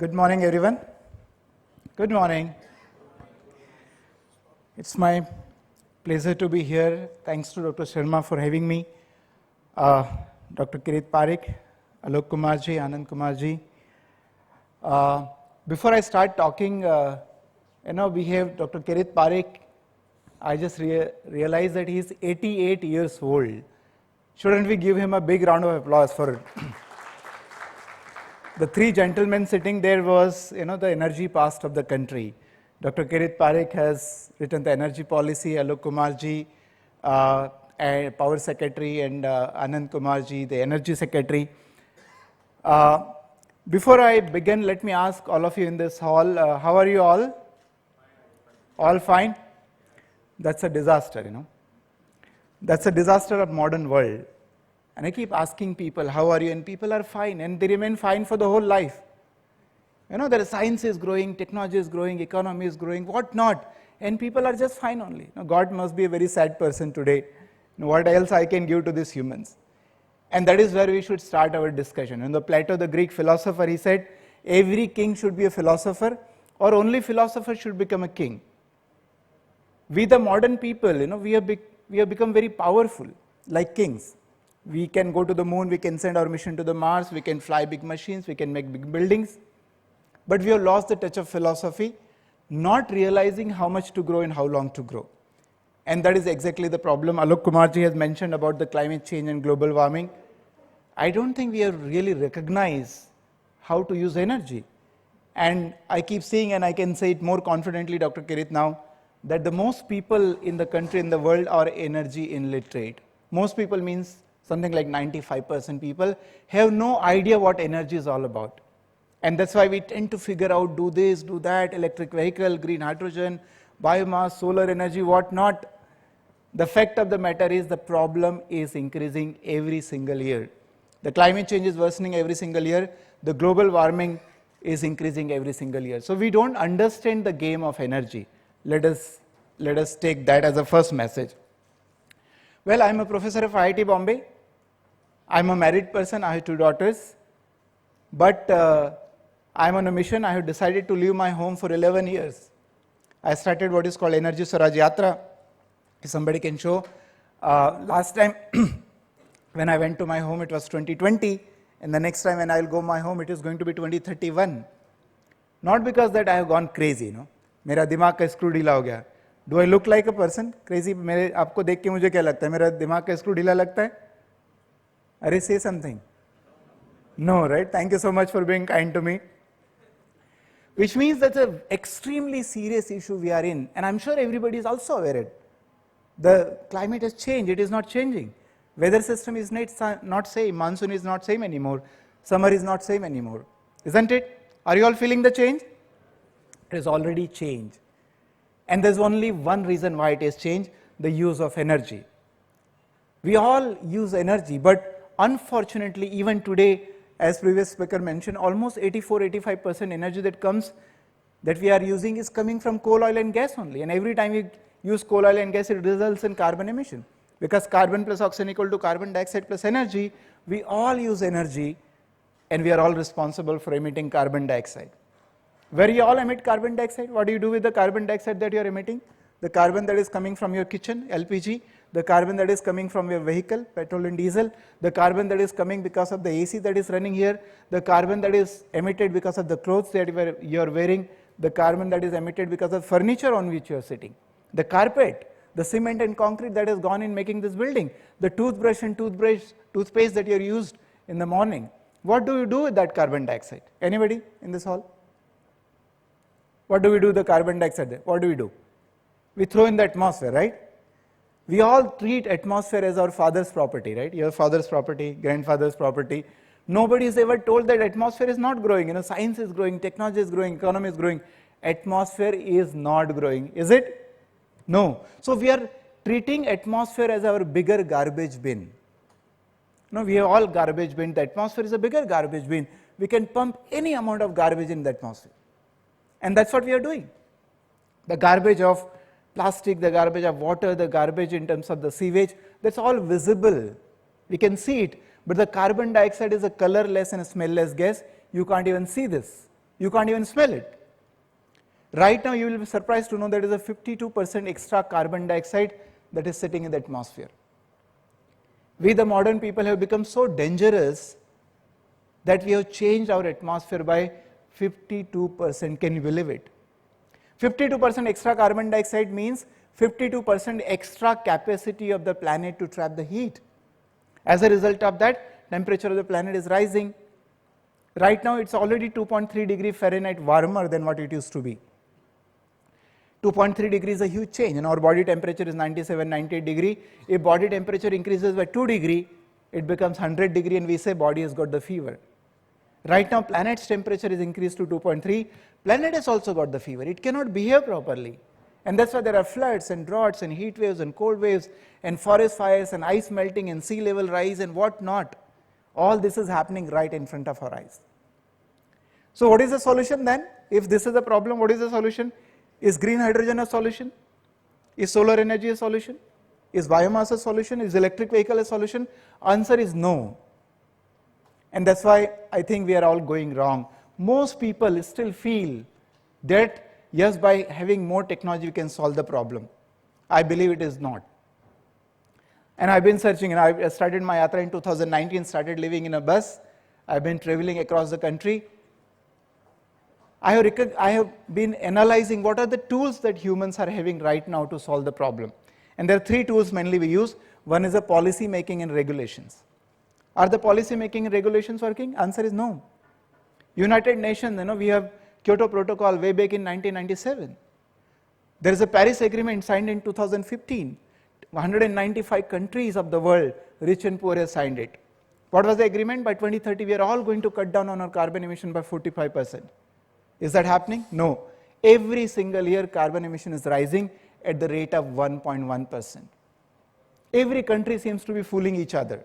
Good morning, everyone. Good morning. It's my pleasure to be here. Thanks to Dr. Sharma for having me. Dr. Kirit Parekh, Alok Kumarji, Anand Kumarji. Before I start talking, we have Dr. Kirit Parekh. I just realized that he is 88 years old. Shouldn't we give him a big round of applause for it? The three gentlemen sitting there was, the energy past of the country. Dr. Kirit Parekh has written the energy policy, Alok Kumarji, Power Secretary, and Anand Kumarji, the Energy Secretary. Before I begin, let me ask all of you in this hall, how are you all? All fine? That's a disaster, That's a disaster of modern world. And I keep asking people, how are you? And people are fine, and they remain fine for the whole life. The science is growing, technology is growing, economy is growing, what not? And people are just fine only. God must be a very sad person today. What else I can give to these humans? And that is where we should start our discussion. Plato, the Greek philosopher, he said, every king should be a philosopher, or only philosopher should become a king. We, the modern people, we have become very powerful, like kings. We can go to the moon, we can send our mission to the Mars, we can fly big machines, we can make big buildings. But we have lost the touch of philosophy, not realizing how much to grow and how long to grow. And that is exactly the problem. Alok Kumarji has mentioned about the climate change and global warming. I don't think we have really recognized how to use energy. And I keep saying, and I can say it more confidently, Dr. Kirit, now, that the most people in the country, in the world, are energy illiterate. Most people means something like 95% people have no idea what energy is all about. And that's why we tend to figure out, do this, do that, electric vehicle, green hydrogen, biomass, solar energy, what not. The fact of the matter is the problem is increasing every single year. The climate change is worsening every single year. The global warming is increasing every single year. So we don't understand the game of energy. Let us take that as a first message. Well, I'm a professor of IIT Bombay. I'm a married person. I have 2 daughters. But I'm on a mission. I have decided to leave my home for 11 years. I started what is called Energy Swaraj Yatra. If somebody can show. Last time when I went to my home, it was 2020. And the next time when I'll go my home, it is going to be 2031. Not because that I have gone crazy, मेरा दिमाग का screw ढीला हो गया. Do I look like a person crazy? आपको देख के मुझे क्या लगता है? मेरा दिमाग का स्क्रू ढीला लगता है? अरे, say something. No, right? Thank you so much for being kind to me. Which means that's an extremely serious issue we are in, and I'm sure everybody is also aware of it. The climate has changed, it is not changing. Weather system is not same, monsoon is not same anymore, summer is not same anymore. Isn't it? Are you all feeling the change? It has already changed. And there's only one reason why it has changed, the use of energy. We all use energy, but unfortunately, even today, as previous speaker mentioned, almost 84-85% energy that we are using is coming from coal, oil and gas only. And every time we use coal, oil and gas, it results in carbon emission. Because carbon plus oxygen equal to carbon dioxide plus energy, we all use energy and we are all responsible for emitting carbon dioxide. Where you all emit carbon dioxide, what do you do with the carbon dioxide that you are emitting? The carbon that is coming from your kitchen, LPG, the carbon that is coming from your vehicle, petrol and diesel, the carbon that is coming because of the AC that is running here, the carbon that is emitted because of the clothes that you are wearing, the carbon that is emitted because of furniture on which you are sitting, the carpet, the cement and concrete that has gone in making this building, the toothbrush and toothpaste that you are used in the morning. What do you do with that carbon dioxide? Anybody in this hall? What do we do with the carbon dioxide there? What do we do? We throw in the atmosphere, right? We all treat atmosphere as our father's property, right? Your father's property, grandfather's property. Nobody is ever told that atmosphere is not growing. Science is growing, technology is growing, economy is growing. Atmosphere is not growing, is it? No. So we are treating atmosphere as our bigger garbage bin. No, we have all garbage bin. The atmosphere is a bigger garbage bin. We can pump any amount of garbage in the atmosphere. And that's what we are doing. The garbage of plastic, the garbage of water, the garbage in terms of the sewage, that's all visible. We can see it. But the carbon dioxide is a colorless and a smellless gas. You can't even see this. You can't even smell it. Right now, you will be surprised to know there is a 52% extra carbon dioxide that is sitting in the atmosphere. We, the modern people, have become so dangerous that we have changed our atmosphere by 52%. Can you believe it? 52% extra carbon dioxide means 52% extra capacity of the planet to trap the heat. As a result of that, temperature of the planet is rising. Right now, it's already 2.3 degrees Fahrenheit warmer than what it used to be. 2.3 degrees is a huge change, and our body temperature is 97, 98 degree. If body temperature increases by 2 degree, it becomes 100 degree, and we say body has got the fever. Right now, planet's temperature is increased to 2.3. Planet has also got the fever. It cannot behave properly. And that's why there are floods and droughts and heat waves and cold waves and forest fires and ice melting and sea level rise and what not. All this is happening right in front of our eyes. So what is the solution then? If this is the problem, what is the solution? Is green hydrogen a solution? Is solar energy a solution? Is biomass a solution? Is electric vehicle a solution? Answer is no. And that's why I think we are all going wrong. Most people still feel that yes, by having more technology we can solve the problem. I believe it is not. And I've been searching, and I started my yatra in 2019, started living in a bus. I've been traveling across the country. I have been analyzing what are the tools that humans are having right now to solve the problem. And there are three tools mainly we use. One is the policy making and regulations. Are the policy making and regulations working? Answer is no. United Nations, we have Kyoto Protocol way back in 1997. There is a Paris Agreement signed in 2015. 195 countries of the world, rich and poor, have signed it. What was the agreement? By 2030, we are all going to cut down on our carbon emission by 45%. Is that happening? No. Every single year, carbon emission is rising at the rate of 1.1%. Every country seems to be fooling each other.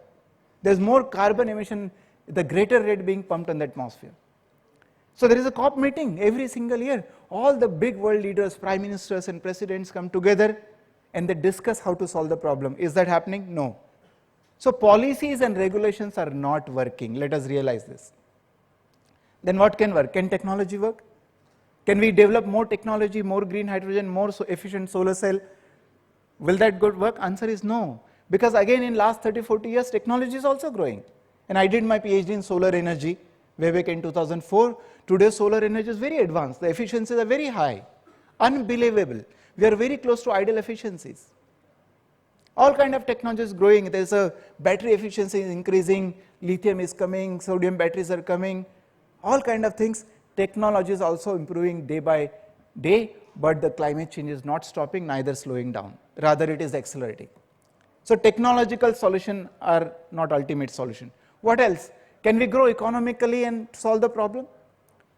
There's more carbon emission, the greater rate being pumped in the atmosphere. So there is a COP meeting every single year. All the big world leaders, prime ministers and presidents come together and they discuss how to solve the problem. Is that happening? No. So policies and regulations are not working. Let us realize this. Then what can work? Can technology work? Can we develop more technology, more green hydrogen, more efficient solar cell? Will that work? Answer is no. Because again, in last 30, 40 years, technology is also growing. And I did my PhD in solar energy way back in 2004. Today, solar energy is very advanced. The efficiencies are very high. Unbelievable. We are very close to ideal efficiencies. All kind of technology is growing. There's a battery efficiency is increasing. Lithium is coming. Sodium batteries are coming. All kind of things. Technology is also improving day by day. But the climate change is not stopping, neither slowing down. Rather, it is accelerating. So technological solutions are not ultimate solution. What else? Can we grow economically and solve the problem?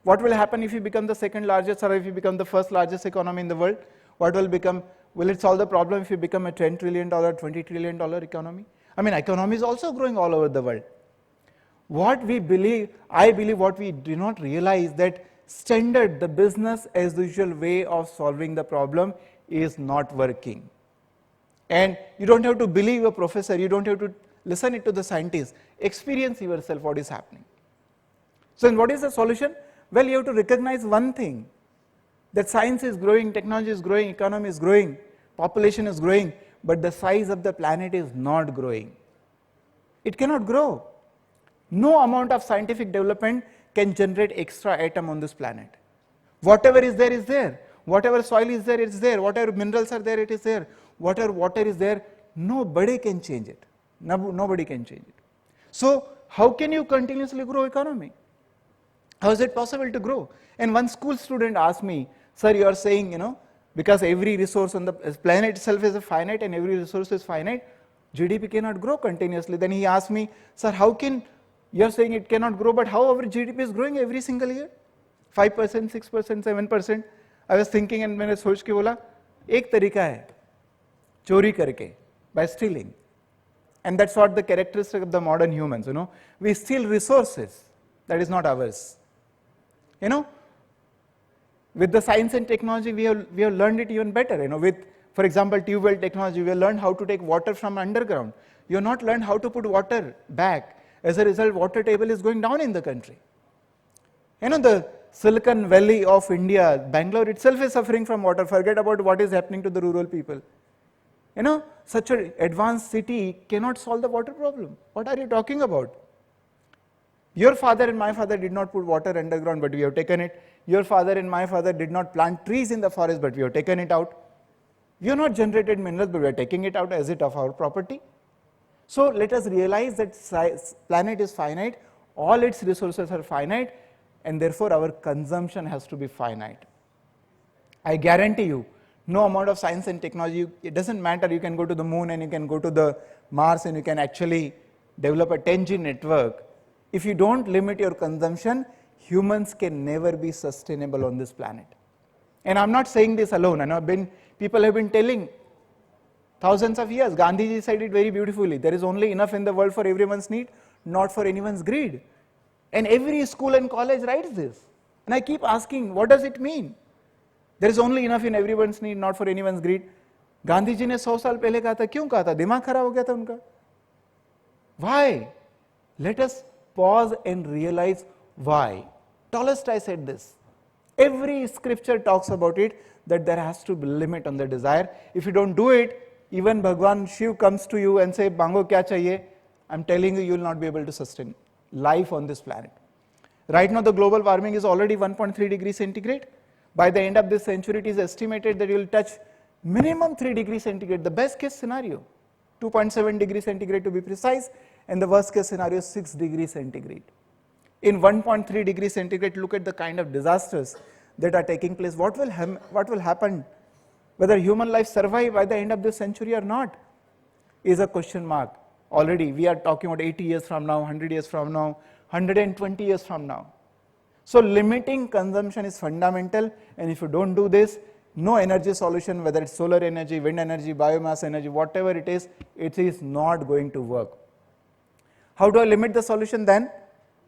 What will happen if we become the second largest or if we become the first largest economy in the world? What will become? Will it solve the problem if we become a $10 trillion, $20 trillion economy? I mean, economy is also growing all over the world. What we believe, I believe what we do not realize that standard, the business as usual way of solving the problem is not working. And you don't have to believe a professor, you don't have to listen it to the scientists, experience yourself what is happening. So then what is the solution? Well, you have to recognize one thing, that science is growing, technology is growing, economy is growing, population is growing, but the size of the planet is not growing. It cannot grow. No amount of scientific development can generate extra atom on this planet. Whatever is there is there. Whatever soil is there, it's there. Whatever minerals are there, it is there. Whatever water is there, nobody can change it. Nobody can change it. So how can you continuously grow economy? How is it possible to grow? And one school student asked me, sir, you are saying, because every resource on the planet itself is finite and every resource is finite, GDP cannot grow continuously. Then he asked me, sir, how can, you are saying it cannot grow, but how our GDP is growing every single year? 5%, 6%, 7%. I was thinking and मैंने सोच के बोला, एक तरीका है, चोरी करके, by stealing. And that's what the characteristic of the modern humans, we steal resources that is not ours. With the science and technology, we have learned it even better. With, for example, tube well technology, we have learned how to take water from underground. You have not learned how to put water back. As a result, water table is going down in the country. Silicon Valley of India, Bangalore itself is suffering from water. Forget about what is happening to the rural people. You know, such an advanced city cannot solve the water problem. What are you talking about? Your father and my father did not put water underground, but we have taken it. Your father and my father did not plant trees in the forest, but we have taken it out. We have not generated minerals, but we are taking it out as it of our property. So let us realize that planet is finite, all its resources are finite, and therefore our consumption has to be finite. I guarantee you, no amount of science and technology, it doesn't matter, you can go to the moon and you can go to the Mars and you can actually develop a 10G network. If you don't limit your consumption, humans can never be sustainable on this planet. And I'm not saying this alone. I know people have been telling thousands of years. Gandhi said it very beautifully. There is only enough in the world for everyone's need, not for anyone's greed. And every school and college writes this. And I keep asking, what does it mean? There is only enough in everyone's need, not for anyone's greed. Gandhi ji ने 100 साल पहले कहा था, क्यों कहा था? दिमाग खराब हो गया था उनका. Why? Let us pause and realize why. Tolstoy said this. Every scripture talks about it, that there has to be limit on the desire. If you don't do it, even Bhagwan Shiv comes to you and say, Bango kya chahiye? I'm telling you, you will not be able to sustain life on this planet. Right now, the global warming is already 1.3 degrees centigrade. By the end of this century, it is estimated that you will touch minimum 3 degrees centigrade, the best case scenario, 2.7 degrees centigrade to be precise, and the worst case scenario is 6 degrees centigrade. In 1.3 degrees centigrade, look at the kind of disasters that are taking place. What will happen? Whether human life survive by the end of this century or not is a question mark. Already we are talking about 80 years from now, 100 years from now, 120 years from now. So limiting consumption is fundamental, and if you don't do this, no energy solution, whether it's solar energy, wind energy, biomass energy, whatever it is not going to work. How do I limit the solution then?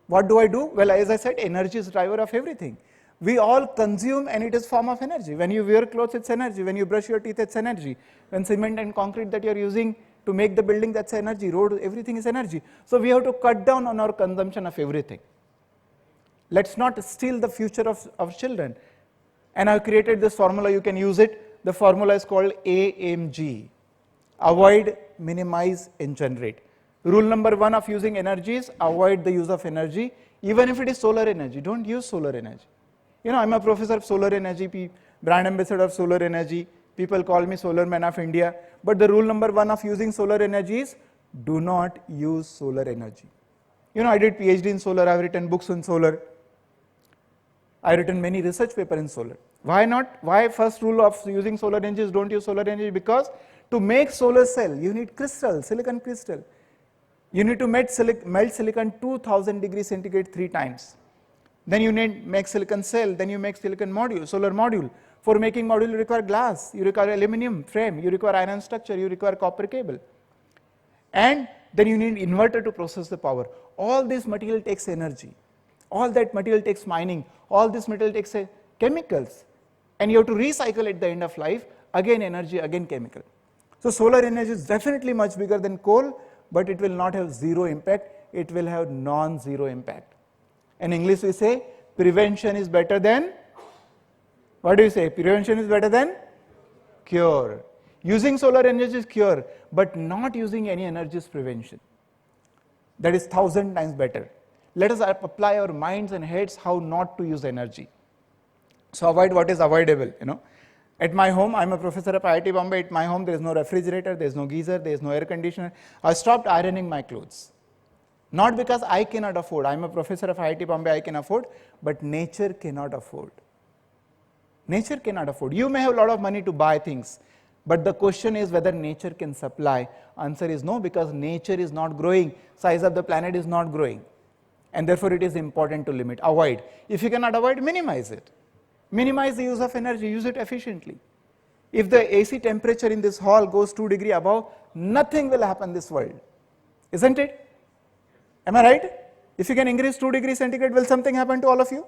What do I do? Well, as I said, energy is driver of everything. We all consume, and it is form of energy. When you wear clothes, it's energy. When you brush your teeth, it's energy. When cement and concrete that you're using to make the building, that's energy. Road, everything is energy. So we have to cut down on our consumption of everything. Let's not steal the future of children. And I've created this formula, you can use it. The formula is called AMG. Avoid, minimize, and generate. Rule number 1 of using energy is avoid the use of energy, even if it is solar energy. Don't use solar energy. You know, I'm a professor of solar energy, brand ambassador of solar energy. People call me Solar Man of India. But the rule number 1 of using solar energy is do not use solar energy. You know, I did PhD in solar. I've written books on solar. I've written many research papers in solar. Why not? Why first rule of using solar energy is don't use solar energy? Because to make solar cell, you need crystal, silicon crystal. You need to melt silicon 2000 degrees centigrade 3 times. Then you need make silicon cell, then you make silicon module, solar module. For making module, you require glass, you require aluminum frame, you require iron structure, you require copper cable. And then you need inverter to process the power. All this material takes energy. All that material takes mining. All this material takes chemicals. And you have to recycle at the end of life, again energy, again chemical. So solar energy is definitely much bigger than coal, but it will not have zero impact, it will have non-zero impact. In English we say, prevention is better than, what do you say? Prevention is better than cure. Using solar energy is cure, but not using any energy is prevention. That is 1,000 times better. Let us apply our minds and heads how not to use energy. So avoid what is avoidable, you know. At my home, I'm a professor of IIT Bombay. At my home, there is no refrigerator, there is no geyser, there is no air conditioner. I stopped ironing my clothes. Not because I cannot afford. I'm a professor of IIT Bombay, I can afford, but nature cannot afford. Nature cannot afford. You may have a lot of money to buy things, but the question is whether nature can supply. Answer is no, because nature is not growing. Size of the planet is not growing. And therefore, it is important to limit, avoid. If you cannot avoid, minimize it. Minimize the use of energy, use it efficiently. If the AC temperature in this hall goes 2 degrees above, nothing will happen in this world. Isn't it? Am I right? If you can increase 2 degrees centigrade, will something happen to all of you?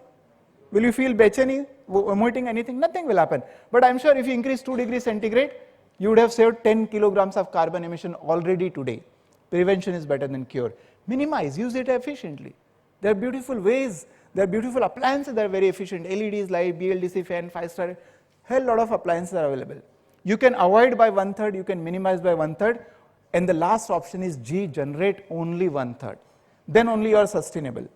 Will you feel bechani, vomiting, anything? Nothing will happen. But I'm sure if you increase 2 degrees centigrade, you would have saved 10 kilograms of carbon emission already today. Prevention is better than cure. Minimize, use it efficiently. There are beautiful ways, there are beautiful appliances that are very efficient, LEDs, light, BLDC fan, 5-star, hell lot of appliances are available. You can avoid by 1/3, you can minimize by 1/3, and the last option is G, generate only 1/3. Then only you are sustainable.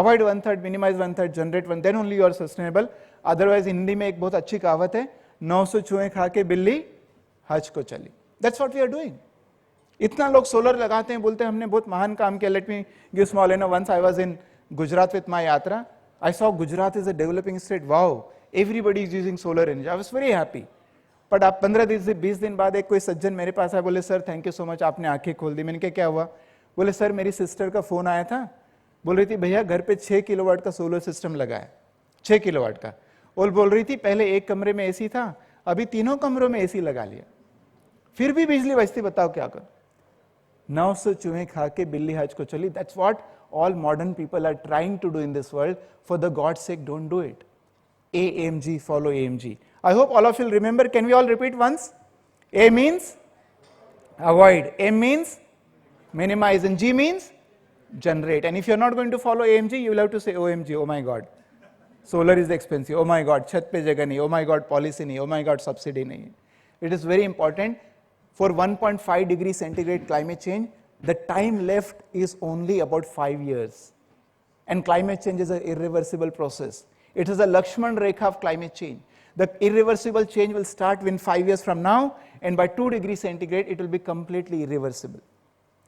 Avoid 1/3, minimize 1/3, generate 1, then only you are sustainable. Otherwise, Hindi में एक बहुत अच्छी कहावत है, 900 चूहे खा के बिल्ली हज को चली. That's what we are doing. इतना लोग सोलर लगाते हैं, बोलते हैं हमने बहुत महान काम किया. Let me give small, once I was in Gujarat with my yatra, I saw Gujarat is a developing state. Wow, everybody is using solar energy. I was very happy. But आप 15 से 20 दिन बाद एक कोई सज्जन मेरे पास आया, बोले sir thank you so much, आपने आंखें खोल दी. मैंने कहा क्या हुआ? बोले सर मेरी सिस्टर का फोन आया था, बोल रही थी भैया घर पे 6 किलोवाट का सोलर सिस्टम लगा है, 6 किलोवाट का. और बोल रही थी पहले एक कमरे में एसी था, अभी तीनों कमरों में एसी लगा लिया, फिर भी बिजली बचती, बताओ क्या करो. 900 चूहे खा के बिल्ली हज को चली. That's what all modern people are trying to do in this world. For the God's sake, don't do it. AMG, follow AMG. I hope all of you remember. Can we all repeat once? A means avoid, M means minimize, and G means generate. And if you're not going to follow AMG, you will have to say OMG, oh my God, solar is expensive, oh my God, chat pe jagah nahi, oh my God, policy nahi, oh my God, subsidy nahi. It is very important. For 1.5 degree centigrade climate change, the time left is only about 5 years. And climate change is an irreversible process. It is a Lakshman Rekha of climate change. The irreversible change will start in 5 years from now, and by 2 degrees centigrade, it will be completely irreversible.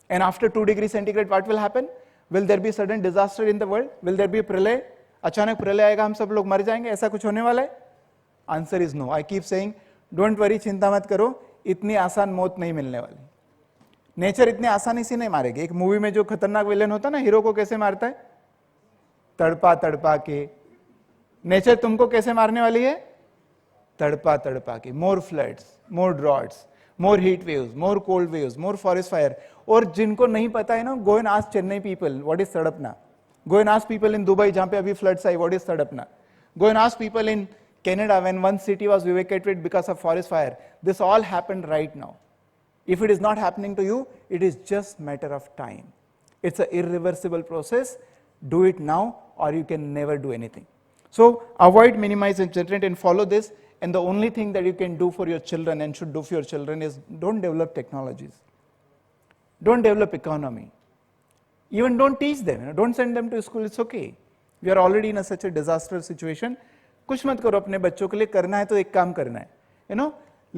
And after 2 degrees centigrade, what will happen? Will there be sudden disaster in the world? Will there be a pralay? अचानक प्रलय आएगा, हम सब लोग मर जाएंगे, ऐसा कुछ होने वाला है? Answer is no. I keep saying, don't worry, चिंता मत करो, इतनी आसान मौत नहीं मिलने वाली. नेचर इतने आसानी से नहीं मारेगी. एक मूवी में जो खतरनाक विलेन होता है ना, हीरो को कैसे मारता है? तड़पा तड़पा के. नेचर तुमको कैसे मारने वाली है? तड़पा तड़पा के. More floods, more droughts, more heat waves, more cold waves, more forest fire. और जिनको नहीं पता है ना, go and ask Chennai people what is तड़पना. Go and ask people in Dubai जहां पे अभी फ्लड्स आई, व्हाट इज तड़पना. Go and ask people in Canada when one city was evacuated because of forest fire. This all happened right now. If it is not happening to you, it is just matter of time. It's an irreversible process. Do it now or you can never do anything. So avoid, minimize and generate and follow this. And the only thing that you can do for your children and should do for your children is don't develop technologies. Don't develop economy. Even don't teach them. Don't send them to school. It's okay. We are already in such a disastrous situation. कुछ मत करो अपने बच्चों के लिए. करना है तो एक काम करना है.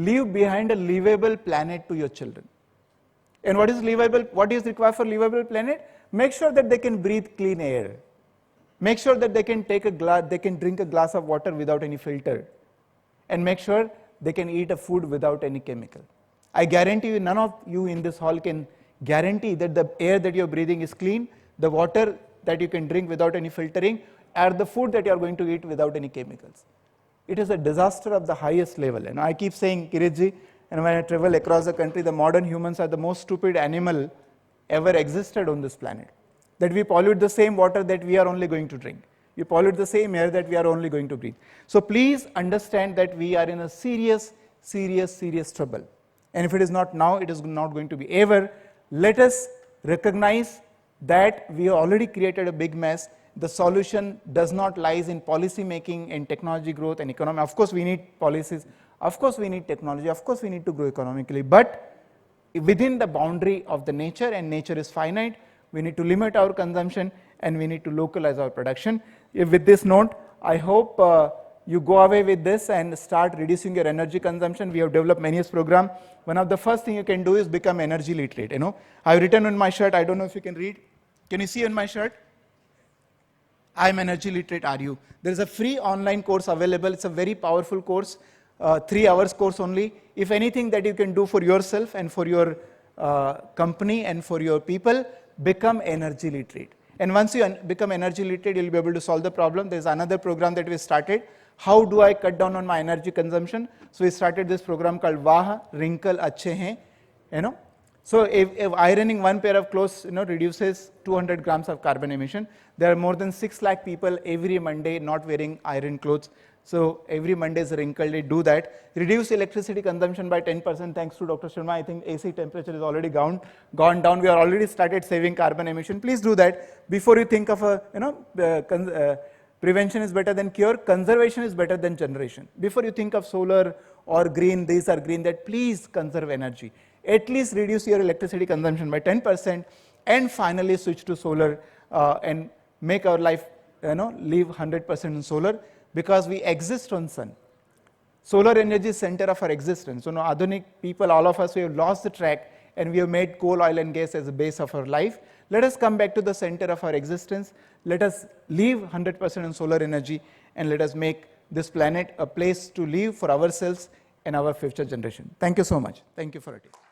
Leave behind a livable planet to your children. And what is livable? What is required for livable planet? Make sure that they can breathe clean air. Make sure that they can drink a glass of water without any filter. And make sure they can eat a food without any chemical. I guarantee you, none of you in this hall can guarantee that the air that you're breathing is clean, the water that you can drink without any filtering, or the food that you are going to eat without any chemicals. It is a disaster of the highest level. And I keep saying, Kiriji, and when I travel across the country, the modern humans are the most stupid animal ever existed on this planet. That we pollute the same water that we are only going to drink. We pollute the same air that we are only going to breathe. So please understand that we are in a serious, serious, serious trouble. And if it is not now, it is not going to be ever. Let us recognize that we have already created a big mess. The solution does not lie in policy making and technology growth and economy. Of course, we need policies. Of course, we need technology. Of course, we need to grow economically. But within the boundary of the nature, and nature is finite, we need to limit our consumption and we need to localize our production. With this note, I hope you go away with this and start reducing your energy consumption. We have developed many program. One of the first thing you can do is become energy literate. I've written on my shirt. I don't know if you can read. Can you see on my shirt? I'm energy literate, are you? There is a free online course available. It's a very powerful course, 3 hours course only. If anything that you can do for yourself and for your company and for your people, become energy literate. And once you become energy literate, you'll be able to solve the problem. There's another program that we started. How do I cut down on my energy consumption? So we started this program called Vah, Wrinkle Achhe Hain, So if ironing one pair of clothes, reduces 200 grams of carbon emission. There are more than 6 lakh people every Monday not wearing iron clothes. So every Monday is a wrinkle day, do that. Reduce electricity consumption by 10%, thanks to Dr. Sharma. I think AC temperature is already gone down. We are already started saving carbon emission. Please do that before you think of prevention is better than cure, conservation is better than generation. Before you think of solar or green, these are green, that please conserve energy. At least reduce your electricity consumption by 10%, and finally switch to solar and make our life, live 100% in solar, because we exist on sun. Solar energy is center of our existence. So now Adhunik people, all of us, we have lost the track and we have made coal, oil and gas as the base of our life. Let us come back to the center of our existence. Let us live 100% in solar energy, and let us make this planet a place to live for ourselves and our future generation. Thank you so much. Thank you for attending.